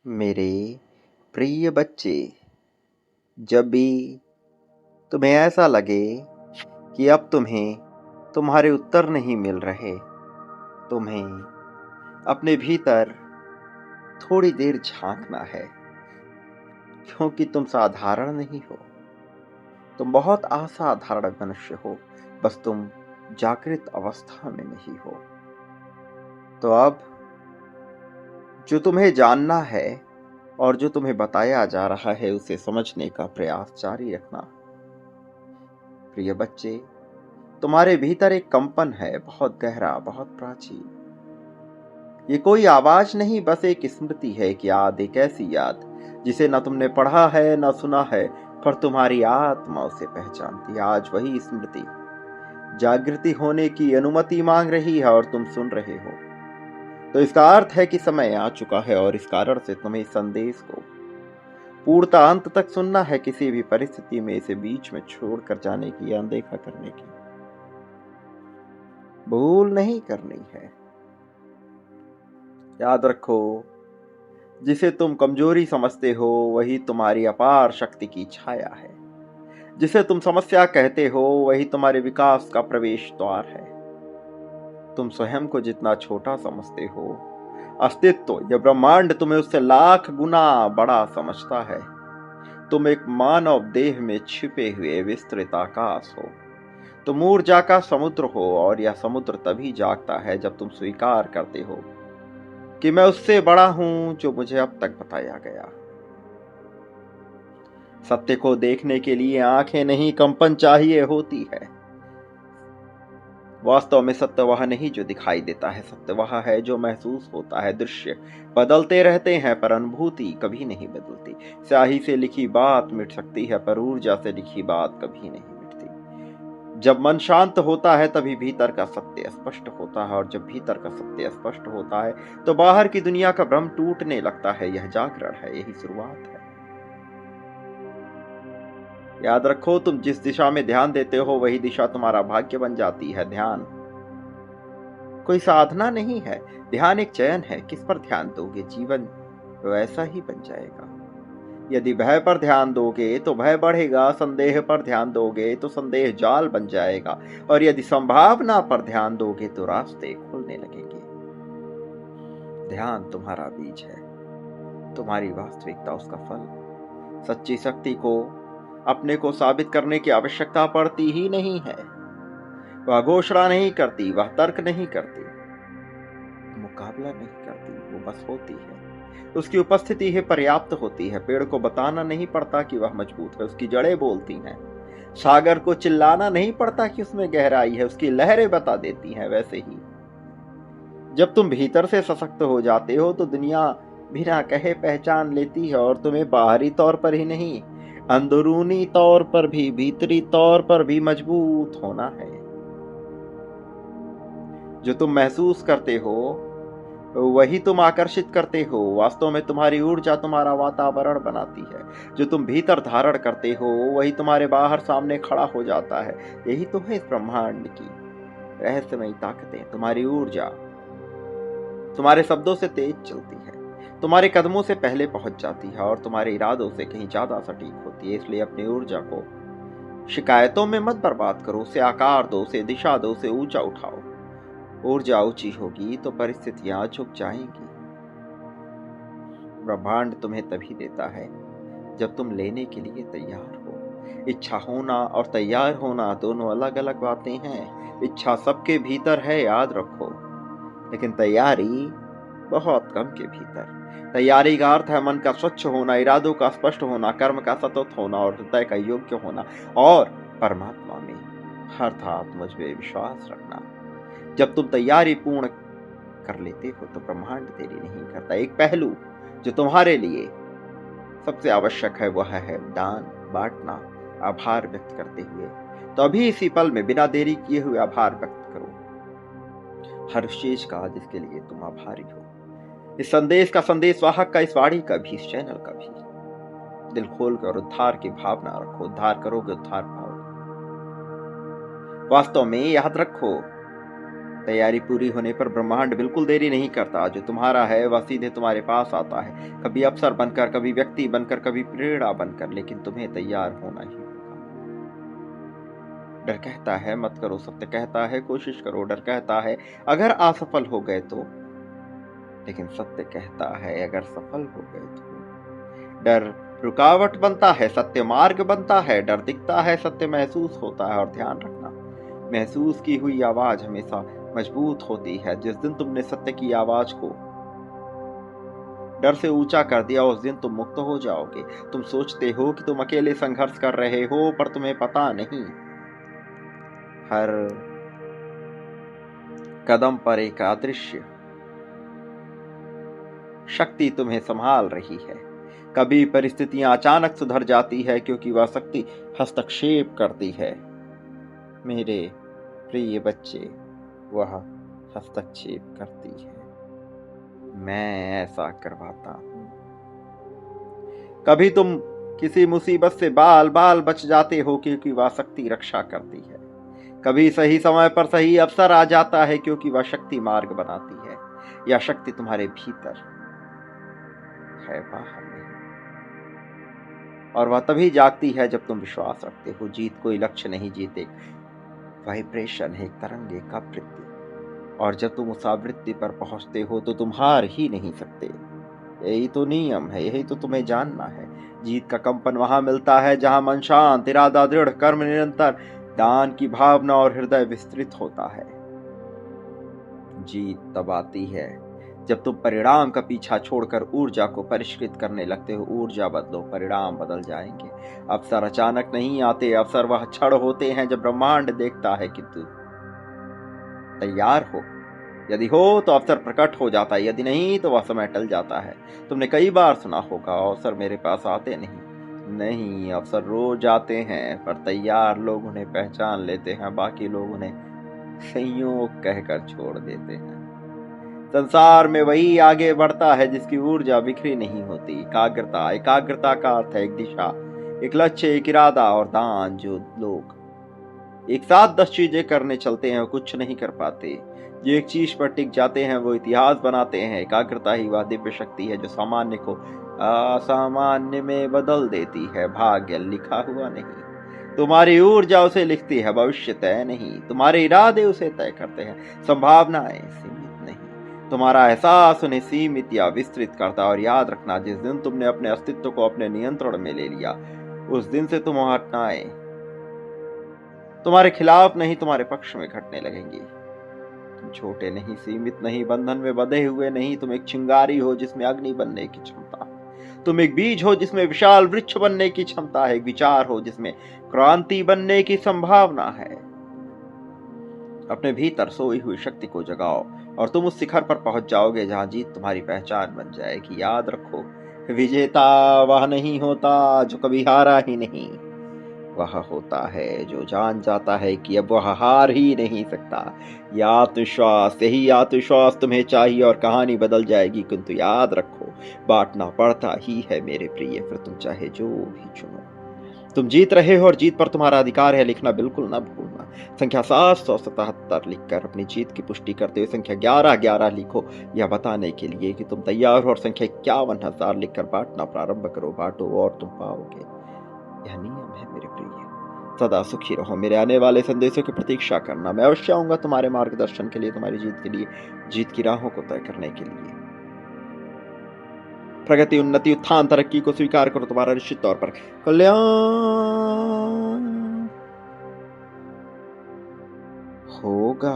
मेरे प्रिय बच्चे, जब भी तुम्हें ऐसा लगे कि अब तुम्हें तुम्हारे उत्तर नहीं मिल रहे, तुम्हें अपने भीतर थोड़ी देर झांकना है, क्योंकि तुम साधारण नहीं हो। तुम बहुत असाधारण मनुष्य हो, बस तुम जागृत अवस्था में नहीं हो। तो अब जो तुम्हें जानना है और जो तुम्हें बताया जा रहा है, उसे समझने का प्रयास जारी रखना। प्रिय बच्चे, तुम्हारे भीतर एक कंपन है, बहुत गहरा, बहुत प्राचीन। ये कोई आवाज नहीं, बस एक स्मृति है, एक याद, एक ऐसी याद जिसे न तुमने पढ़ा है न सुना है, पर तुम्हारी आत्मा उसे पहचानती है। आज वही स्मृति जागृति होने की अनुमति मांग रही है और तुम सुन रहे हो। तो इसका अर्थ है कि समय आ चुका है और इस कारण से तुम्हें इस संदेश को पूर्णतः अंत तक सुनना है। किसी भी परिस्थिति में इसे बीच में छोड़कर जाने की या अनदेखा करने की भूल नहीं करनी है। याद रखो, जिसे तुम कमजोरी समझते हो वही तुम्हारी अपार शक्ति की छाया है। जिसे तुम समस्या कहते हो वही तुम्हारे विकास का प्रवेश द्वार है। तुम स्वयं को जितना छोटा समझते हो, अस्तित्व या ब्रह्मांड तुम्हें उससे लाख गुना बड़ा समझता है। तुम एक मानव देह में छिपे हुए विस्तृत आकाश हो। तुम ऊर्जा का समुद्र हो और यह समुद्र तभी जागता है जब तुम स्वीकार करते हो कि मैं उससे बड़ा हूं जो मुझे अब तक बताया गया। सत्य को देखने के लिए आंखें नहीं, कंपन चाहिए होती है। वास्तव में सत्य वह नहीं जो दिखाई देता है, सत्य वह है जो महसूस होता है। दृश्य बदलते रहते हैं पर अनुभूति कभी नहीं बदलती। स्याही से लिखी बात मिट सकती है पर ऊर्जा से लिखी बात कभी नहीं मिटती। जब मन शांत होता है तभी भीतर का सत्य स्पष्ट होता है, और जब भीतर का सत्य स्पष्ट होता है तो बाहर की दुनिया का भ्रम टूटने लगता है। यह जागरण है, यही शुरुआत है। याद रखो, तुम जिस दिशा में ध्यान देते हो वही दिशा तुम्हारा भाग्य बन जाती है। ध्यान कोई साधना नहीं है, ध्यान एक चयन है। किस पर ध्यान दोगे, जीवन वैसा ही बन जाएगा। यदि भय पर ध्यान दोगे तो भय बढ़ेगा, संदेह पर ध्यान दोगे तो संदेह जाल बन जाएगा, और यदि संभावना पर ध्यान दोगे तो रास्ते खुलने लगेंगे। ध्यान तुम्हारा बीज है, तुम्हारी वास्तविकता उसका फल। सच्ची शक्ति को अपने को साबित करने की आवश्यकता पड़ती ही नहीं है। वह घोषणा नहीं करती, वह तर्क नहीं करती, मुकाबला नहीं करती, वो बस होती है। उसकी उपस्थिति ही पर्याप्त होती है। पेड़ को बताना नहीं पड़ता कि वह मजबूत है, उसकी जड़ें बोलती हैं। सागर को चिल्लाना नहीं पड़ता कि उसमें गहराई है, उसकी लहरें बता देती हैं। वैसे ही जब तुम भीतर से सशक्त हो जाते हो तो दुनिया बिना कहे पहचान लेती है, और तुम्हें बाहरी तौर पर ही नहीं, अंदरूनी तौर पर भी, भीतरी तौर पर भी मजबूत होना है। जो तुम महसूस करते हो वही तुम आकर्षित करते हो। वास्तव में तुम्हारी ऊर्जा तुम्हारा वातावरण बनाती है। जो तुम भीतर धारण करते हो वही तुम्हारे बाहर सामने खड़ा हो जाता है। यही तो है इस ब्रह्मांड की रहस्यमयी ताकतें। तुम्हारी ऊर्जा तुम्हारे शब्दों से तेज चलती है, तुम्हारे कदमों से पहले पहुंच जाती है, और तुम्हारे इरादों से कहीं ज्यादा सटीक होती है। इसलिए अपनी ऊर्जा को शिकायतों में मत बर्बाद करो, उसे आकार दो, उसे दिशा दो, उसे ऊंचा उठाओ। ऊर्जा ऊंची होगी तो परिस्थितियां झुक जाएंगी। ब्रह्मांड तुम्हें तभी देता है जब तुम लेने के लिए तैयार हो। इच्छा होना और तैयार होना दोनों अलग अलग बातें हैं। इच्छा सबके भीतर है, याद रखो, लेकिन तैयारी बहुत कम के भीतर। तैयारी का अर्थ है मन का स्वच्छ होना, इरादों का स्पष्ट होना, कर्म का सतत होना और हृदय का योग्य होना, और परमात्मा में अर्थात मुझ में विश्वास रखना। जब तुम तैयारी पूर्ण कर लेते हो तो ब्रह्मांड देरी नहीं करता। एक पहलू जो तुम्हारे लिए सबसे आवश्यक है वह है दान बांटना, आभार व्यक्त करते हुए। तो अभी इसी पल में बिना देरी किए हुए आभार व्यक्त करो, हर चीज का जिसके लिए तुम आभारी हो। इस संदेश का, संदेश वाहक का, इस वाणी का भी, इस चैनल का भी। दिल खोलकर उद्धार की भावना रखो। उद्धार करोगे, उद्धार पाओगे। वास्तव में याद रखो, तैयारी पूरी होने पर ब्रह्मांड बिल्कुल देरी नहीं करता। जो तुम्हारा है वह सीधे तुम्हारे पास आता है, कभी अवसर बनकर, कभी व्यक्ति बनकर, कभी प्रेरणा बनकर, लेकिन तुम्हें तैयार होना ही होगा। डर कहता है मत करो, सत्य कहता है कोशिश करो। डर कहता है अगर असफल हो गए तो, लेकिन सत्य कहता है अगर सफल हो गए तो। डर रुकावट बनता है, सत्य मार्ग बनता है। डर दिखता है, सत्य महसूस होता है। और ध्यान रखना, महसूस की हुई आवाज हमेशा मजबूत होती है। जिस दिन तुमने सत्य की आवाज को डर से ऊंचा कर दिया, उस दिन तुम मुक्त हो जाओगे। तुम सोचते हो कि तुम अकेले संघर्ष कर रहे हो, पर तुम्हें पता नहीं, हर कदम पर एक अदृश्य शक्ति तुम्हें संभाल रही है। कभी परिस्थितियां अचानक सुधर जाती है क्योंकि वह शक्ति हस्तक्षेप करती है। मेरे प्रिय बच्चे, वह हस्तक्षेप करती है। मैं ऐसा करवाता हूं। कभी तुम किसी मुसीबत से बाल बाल बच जाते हो क्योंकि वह शक्ति रक्षा करती है। कभी सही समय पर सही अवसर आ जाता है क्योंकि वह शक्ति मार्ग बनाती है। यह शक्ति तुम्हारे भीतर है, बाहर नहीं। और वह तभी जागती है जब तुम विश्वास रखते हो। जीत कोई लक्ष्य नहीं, जीत एक वाइब्रेशन है, एक तरंग, एक आवृत्ति। और जब तुम उस आवृत्ति पर पहुंचते हो तो तुम हार ही नहीं सकते। यही तो नियम है, यही तो तुम्हें जानना है। जीत का कंपन वहां मिलता है जहां मन शांत, इरादा दृढ़, कर्म निरंतर, दान की भावना और हृदय विस्तृत होता है। जीत तब आती है जब तुम परिणाम का पीछा छोड़कर ऊर्जा को परिष्कृत करने लगते हो। ऊर्जा बदलो, परिणाम बदल जाएंगे। अवसर अचानक नहीं आते, अवसर वह क्षण होते हैं जब ब्रह्मांड देखता है कि तू तैयार हो। यदि हो तो अवसर प्रकट हो जाता है, यदि नहीं तो वह समय टल जाता है। तुमने कई बार सुना होगा, अवसर मेरे पास आते नहीं, अवसर रोज आते हैं, पर तैयार लोग उन्हें पहचान लेते हैं, बाकी लोग उन्हें संयोग कहकर छोड़ देते हैं। संसार में वही आगे बढ़ता है जिसकी ऊर्जा बिखरी नहीं होती। एकाग्रता का अर्थ है एक दिशा, एक लक्ष्य, एक इरादा और दान। जो लोग एक साथ 10 चीजें करने चलते हैं वो कुछ नहीं कर पाते। जो एक चीज पर टिक जाते हैं वो इतिहास बनाते हैं। एकाग्रता ही वह दिव्य शक्ति है जो सामान्य को असामान्य में बदल देती है। भाग्य लिखा हुआ नहीं, तुम्हारी ऊर्जा उसे लिखती है। भविष्य तय नहीं, तुम्हारे इरादे उसे तय करते हैं। संभावनाएं सीमित नहीं, तुम्हारा एहसास उन्हें सीमित या विस्तृत करता है। और याद रखना, जिस दिन तुमने अपने अस्तित्व को अपने नियंत्रण में ले लिया, उस दिन से तुम घटनाएं तुम्हारे खिलाफ नहीं, तुम्हारे पक्ष में घटने लगेंगी। तुम छोटे नहीं, सीमित नहीं, बंधन में बंधे हुए नहीं। तुम एक चिंगारी हो जिसमें अग्नि बनने की क्षमता है। तुम एक बीज हो जिसमें विशाल वृक्ष बनने की क्षमता है। एक विचार हो जिसमें क्रांति बनने की संभावना है। अपने भीतर सोई हुई शक्ति को जगाओ और तुम उस शिखर पर पहुंच जाओगे जहां जीत तुम्हारी पहचान बन जाएगी। याद रखो, विजेता वह नहीं होता जो कभी हारा ही नहीं, वह होता है जो जान जाता है कि अब वह हार ही नहीं सकता। यह आत्मविश्वास, यही आत्मविश्वास तुम्हें चाहिए और कहानी बदल जाएगी। किंतु याद रखो, बांटना पड़ता ही है मेरे प्रिय, फिर तुम चाहे जो भी चुनो। तुम जीत रहे हो और जीत पर तुम्हारा अधिकार है। लिखना बिल्कुल न भूलना। संख्या 777 लिखकर अपनी जीत की पुष्टि करते हुए संख्या 1111 लिखो, यह बताने के लिए कि तुम तैयार हो। और संख्या 51,000 लिखकर बांटना प्रारंभ करो। बांटो और तुम पाओगे। यह नियम है मेरे प्रिय। सदा सुखी रहो। मेरे आने वाले संदेशों की प्रतीक्षा करना। मैं अवश्य आऊंगा तुम्हारे मार्गदर्शन के लिए, तुम्हारी जीत के लिए, जीत की राहों को तय करने के लिए। प्रगति, उन्नति, उत्थान, तरक्की को स्वीकार करो। तुम्हारा निश्चित तौर पर कल्याण होगा।